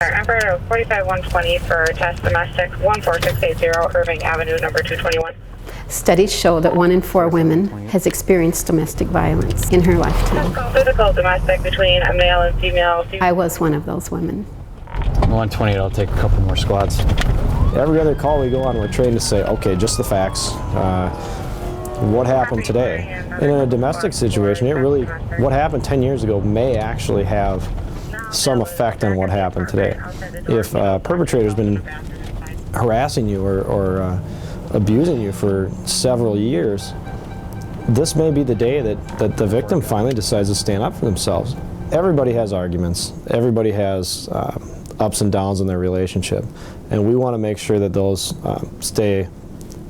Emperor 45120 for test domestic 14680 Irving Avenue, number 221. Studies show that 1 in 4 women has experienced domestic violence in her lifetime. Physical domestic between a male and female. I was one of those women. 120, I'll take a couple more squads. Every other call we go on, we're trained to say, okay, just the facts. What happened today? And in a domestic situation, what happened 10 years ago may actually have some effect on what happened today. If a perpetrator's been harassing you or abusing you for several years, this may be the day that the victim finally decides to stand up for themselves. Everybody has arguments. Everybody has ups and downs in their relationship, and we want to make sure that those stay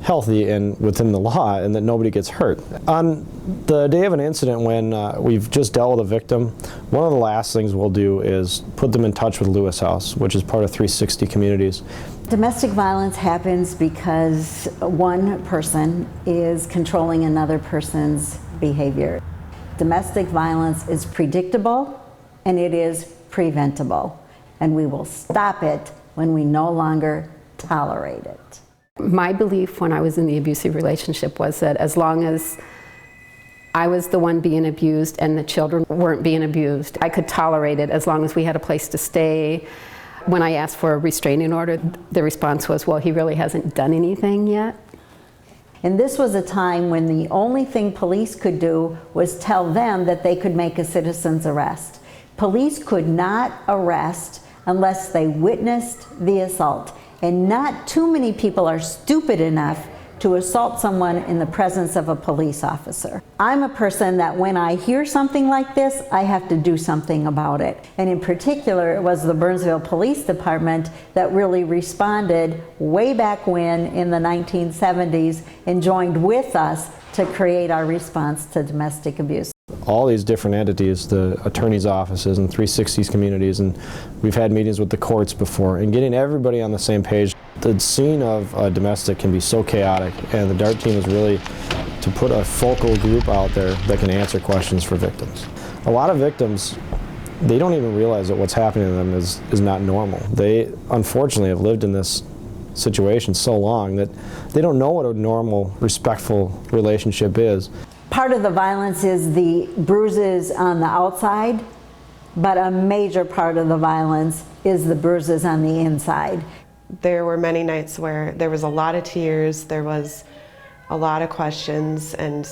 healthy and within the law and that nobody gets hurt. On the day of an incident when we've just dealt with a victim, one of the last things we'll do is put them in touch with Lewis House, which is part of 360 Communities. Domestic violence happens because one person is controlling another person's behavior. Domestic violence is predictable and it is preventable, and we will stop it when we no longer tolerate it. My belief when I was in the abusive relationship was that as long as I was the one being abused and the children weren't being abused, I could tolerate it as long as we had a place to stay. When I asked for a restraining order, the response was, well, he really hasn't done anything yet. And this was a time when the only thing police could do was tell them that they could make a citizen's arrest. Police could not arrest unless they witnessed the assault. And not too many people are stupid enough to assault someone in the presence of a police officer. I'm a person that when I hear something like this, I have to do something about it. And in particular, it was the Burnsville Police Department that really responded way back when in the 1970s and joined with us to create our response to domestic abuse. All these different entities, the attorney's offices and 360 Communities, and we've had meetings with the courts before, and getting everybody on the same page. The scene of domestic can be so chaotic, and the DART team is really to put a focal group out there that can answer questions for victims. A lot of victims, they don't even realize that what's happening to them is not normal. They unfortunately have lived in this situation so long that they don't know what a normal, respectful relationship is. Part of the violence is the bruises on the outside, but a major part of the violence is the bruises on the inside. There were many nights where there was a lot of tears, there was a lot of questions, and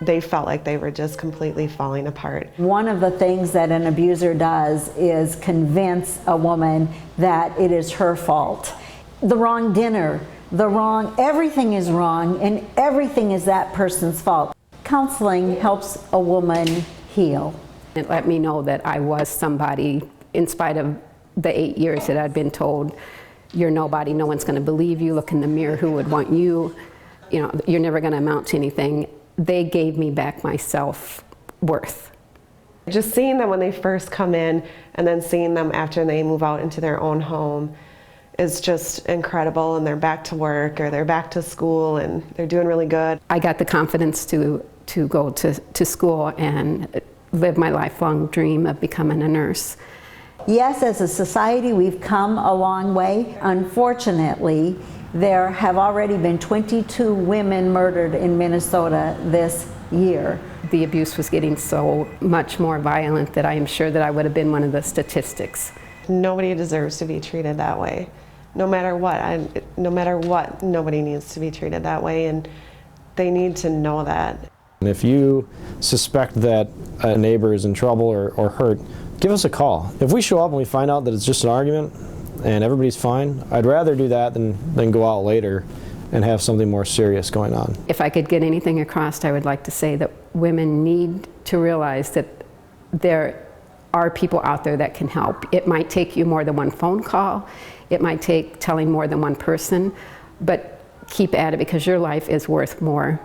they felt like they were just completely falling apart. One of the things that an abuser does is convince a woman that it is her fault. The wrong dinner, everything is wrong, and everything is that person's fault. Counseling helps a woman heal. It let me know that I was somebody, in spite of the 8 years that I'd been told, you're nobody, no one's going to believe you, look in the mirror, who would want you, you're never going to amount to anything. They gave me back my self-worth. Just seeing them when they first come in and then seeing them after they move out into their own home is just incredible, and they're back to work or they're back to school and they're doing really good. I got the confidence to go to school and live my lifelong dream of becoming a nurse. Yes, as a society, we've come a long way. Unfortunately, there have already been 22 women murdered in Minnesota this year. The abuse was getting so much more violent that I am sure that I would have been one of the statistics. Nobody deserves to be treated that way. No matter what, nobody needs to be treated that way, and they need to know that. And if you suspect that a neighbor is in trouble or hurt, give us a call. If we show up and we find out that it's just an argument and everybody's fine, I'd rather do that than go out later and have something more serious going on. If I could get anything across, I would like to say that women need to realize that there are people out there that can help. It might take you more than one phone call. It might take telling more than one person, but keep at it because your life is worth more